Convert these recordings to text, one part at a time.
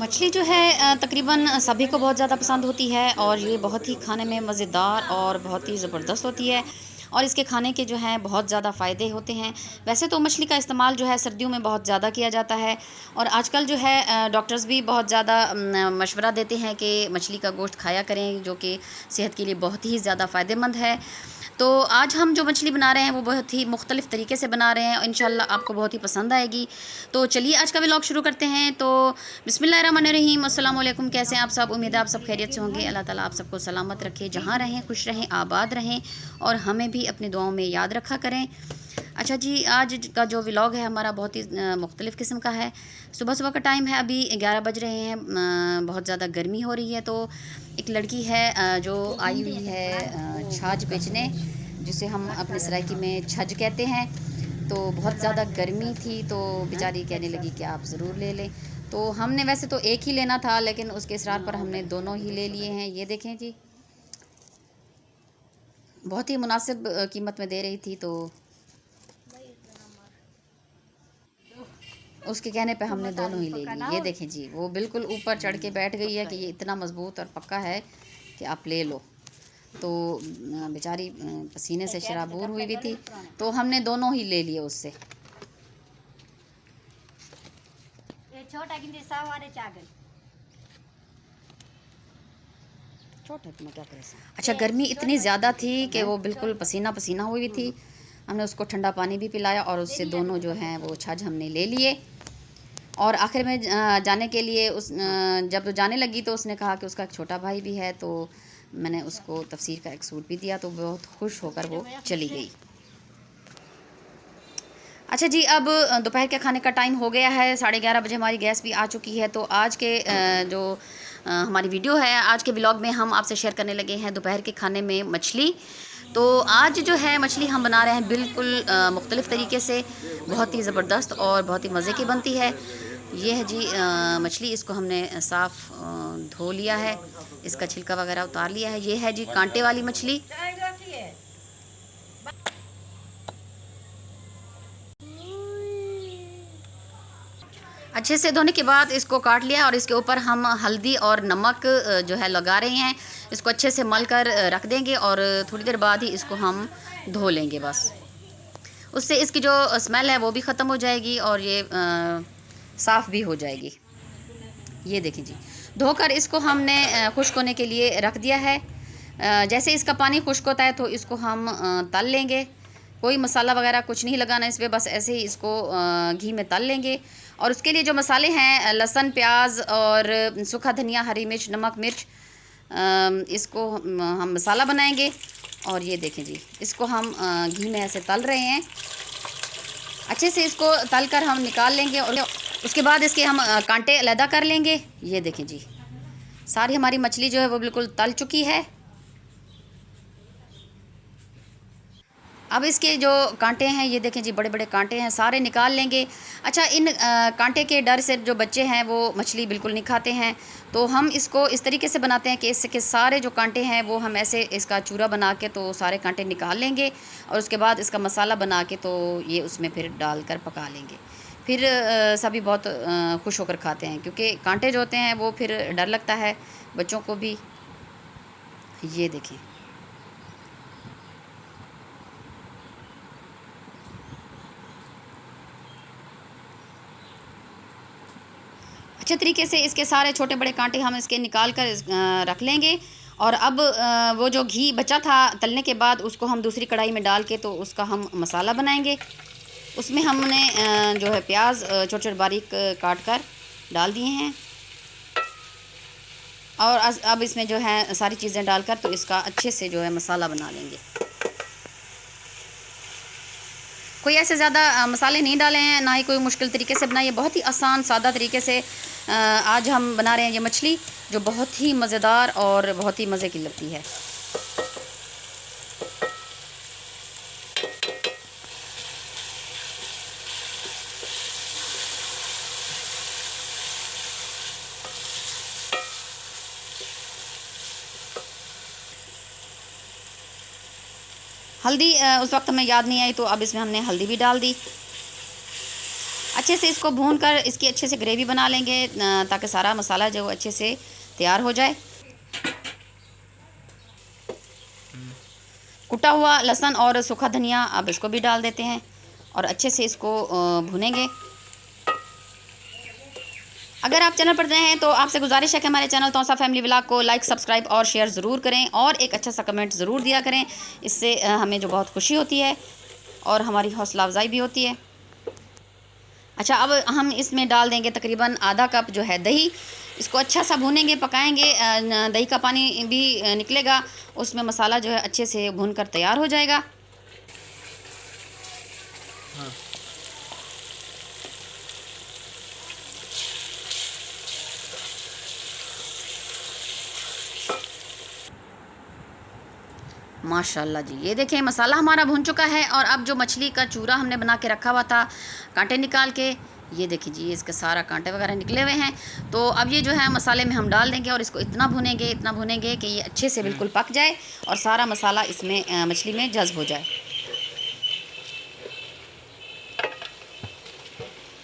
मछली जो है तकरीबन सभी को बहुत ज़्यादा पसंद होती है और ये बहुत ही खाने में मज़ेदार और बहुत ही ज़बरदस्त होती है और इसके खाने के जो हैं बहुत ज़्यादा फ़ायदे होते हैं। वैसे तो मछली का इस्तेमाल जो है सर्दियों में बहुत ज़्यादा किया जाता है और आजकल जो है डॉक्टर्स भी बहुत ज़्यादा मशवरा देते हैं कि मछली का गोश्त खाया करें, जो कि सेहत के लिए बहुत ही ज़्यादा फ़ायदेमंद है। तो आज हम जो मछली बना रहे हैं वो बहुत ही मुख्तलिफ़ तरीके से बना रहे हैं, इंशाल्लाह आपको बहुत ही पसंद आएगी। तो चलिए आज का व्लॉग शुरू करते हैं। तो बिस्मिल्लाहिर्रहमानिर्रहीम, अस्सलाम वालेकुम। कैसे हैं आप सब? उम्मीद है आप सब खैरियत से होंगे। अल्लाह ताला आप सबको सलामत रखे, जहाँ रहें खुश रहें, आबाद रहें और हमें भी अपनी दुआओं में याद रखा करें। अच्छा जी, आज का जो व्लॉग है हमारा बहुत ही मुख्तलिफ़ किस्म का है। सुबह सुबह का टाइम है, अभी 11 बज रहे हैं। बहुत ज़्यादा गर्मी हो रही है, तो एक लड़की है जो आई हुई है छाछ बेचने, जिसे हम अपने सराइकी में छज कहते हैं। तो बहुत ज़्यादा गर्मी थी, तो बेचारी कहने लगी कि आप ज़रूर ले लें। तो हमने वैसे तो एक ही लेना था, लेकिन उसके इसरार पर हमने दोनों ही ले लिए हैं। ये देखें जी, बहुत ही मुनासिब कीमत में दे रही थी, तो उसके कहने पे हमने दोनों ही ले लिए। ये देखें जी, वो बिल्कुल ऊपर चढ़ के बैठ गई है कि ये इतना मज़बूत और पक्का है कि आप ले लो। तो बेचारी पसीने से शराबूर हुई भी थी, तो हमने दोनों ही ले लिए उससे। अच्छा, गर्मी इतनी ज़्यादा थी कि वो बिल्कुल पसीना पसीना हुई थी। हमने उसको ठंडा पानी भी पिलाया और उससे दोनों जो हैं वो छाछ हमने ले लिए। और आखिर में जाने के लिए जब वो जाने लगी तो उसने कहा कि उसका एक छोटा भाई भी है, तो मैंने उसको तफसीर का एक सूट भी दिया, तो बहुत खुश होकर वो चली गई। अच्छा जी, अब दोपहर के खाने का टाइम हो गया है, 11:30 बजे हमारी गैस भी आ चुकी है। तो आज के जो हमारी वीडियो है, आज के व्लॉग में हम आपसे शेयर करने लगे हैं दोपहर के खाने में मछली। तो आज जो है मछली हम बना रहे हैं बिल्कुल मुख्तलिफ़ तरीके से, बहुत ही ज़बरदस्त और बहुत ही मज़े की बनती है। ये है जी मछली, इसको हमने साफ़ धो लिया है, इसका छिलका वगैरह उतार लिया है। ये है जी कांटे वाली मछली। अच्छे से धोने के बाद इसको काट लिया और इसके ऊपर हम हल्दी और नमक जो है लगा रहे हैं। इसको अच्छे से मल कर रख देंगे और थोड़ी देर बाद ही इसको हम धो लेंगे। बस उससे इसकी जो स्मेल है वो भी ख़त्म हो जाएगी और ये साफ़ भी हो जाएगी। ये देखें जी, धोकर इसको हमने खुश्क होने के लिए रख दिया है। जैसे इसका पानी खुश्क होता है तो इसको हम तल लेंगे। कोई मसाला वगैरह कुछ नहीं लगाना इस पर, बस ऐसे ही इसको घी में तल लेंगे। और उसके लिए जो मसाले हैं, लहसुन, प्याज और सूखा धनिया, हरी मिर्च, नमक, मिर्च, इसको हम मसाला बनाएंगे। और ये देखें जी, इसको हम घी में ऐसे तल रहे हैं। अच्छे से इसको तल कर हम निकाल लेंगे और उसके बाद इसके हम कांटे अलहदा कर लेंगे। ये देखें जी, सारी हमारी मछली जो है वो बिल्कुल तल चुकी है। अब इसके जो कांटे हैं, ये देखें जी, बड़े बड़े कांटे हैं, सारे निकाल लेंगे। अच्छा, इन कांटे के डर से जो बच्चे हैं वो मछली बिल्कुल नहीं खाते हैं, तो हम इसको इस तरीके से बनाते हैं कि इसके सारे जो कांटे हैं वो हम ऐसे इसका चूरा बना के तो सारे कांटे निकाल लेंगे और उसके बाद इसका मसाला बना के तो ये उसमें फिर डाल कर पका लेंगे। फिर सभी बहुत खुश होकर खाते हैं, क्योंकि कांटे जो होते हैं वो फिर डर लगता है बच्चों को भी। ये देखें, अच्छे तरीके से इसके सारे छोटे बड़े कांटे हम इसके निकाल कर रख लेंगे। और अब वो जो घी बचा था तलने के बाद, उसको हम दूसरी कढ़ाई में डाल के तो उसका हम मसाला बनाएंगे। उसमें हमने जो है प्याज छोटे छोटे बारीक काट कर डाल दिए हैं और अब इसमें जो है सारी चीज़ें डालकर तो इसका अच्छे से जो है मसाला बना लेंगे। कोई ऐसे ज़्यादा मसाले नहीं डाले हैं, ना ही कोई मुश्किल तरीके से बनाइए, बहुत ही आसान सादा तरीके से आज हम बना रहे हैं ये मछली, जो बहुत ही मज़ेदार और बहुत ही मज़े की लगती है। हल्दी उस वक्त हमें याद नहीं आई, तो अब इसमें हमने हल्दी भी डाल दी। अच्छे से इसको भून कर इसकी अच्छे से ग्रेवी बना लेंगे ताकि सारा मसाला जो अच्छे से तैयार हो जाए। कुटा हुआ लहसुन और सूखा धनिया अब इसको भी डाल देते हैं और अच्छे से इसको भुनेंगे। अगर आप चैनल पर नए हैं तो आपसे गुजारिश है कि हमारे चैनल तौसा फैमिली व्लॉग को लाइक, सब्सक्राइब और शेयर ज़रूर करें और एक अच्छा सा कमेंट ज़रूर दिया करें। इससे हमें जो बहुत खुशी होती है और हमारी हौसला अफजाई भी होती है। अच्छा, अब हम इसमें डाल देंगे तकरीबन आधा कप जो है दही। इसको अच्छा सा भूनेंगे, पकाएंगे, दही का पानी भी निकलेगा, उसमें मसाला जो है अच्छे से भून कर तैयार हो जाएगा। हाँ। माशाल्लाह जी, ये देखें मसाला हमारा भुन चुका है। और अब जो मछली का चूरा हमने बना के रखा हुआ था कांटे निकाल के, ये देखिए जी, इसके सारा कांटे वगैरह निकले हुए हैं। तो अब ये जो है मसाले में हम डाल देंगे और इसको इतना भुनेंगे कि ये अच्छे से बिल्कुल पक जाए और सारा मसाला इसमें मछली में जज्ब हो जाए।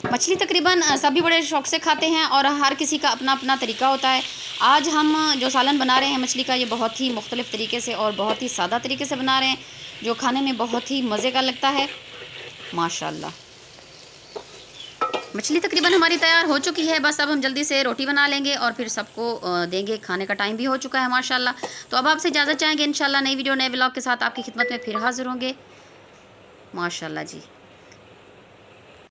मछली तकरीबन सभी बड़े शौक़ से खाते हैं और हर किसी का अपना अपना तरीका होता है। आज हम जो सालन बना रहे हैं मछली का, ये बहुत ही मुख्तलिफ़ तरीके से और बहुत ही सादा तरीके से बना रहे हैं, जो खाने में बहुत ही मज़े का लगता है। माशाल्लाह, मछली तकरीबन हमारी तैयार हो चुकी है। बस अब हम जल्दी से रोटी बना लेंगे और फिर सबको देंगे। खाने का टाइम भी हो चुका है माशाल्लाह। तो अब आपसे इजाज़त चाहेंगे। इंशाल्लाह नई वीडियो नए व्लॉग के साथ आपकी खिदमत में फिर हाज़िर होंगे। माशाल्लाह जी।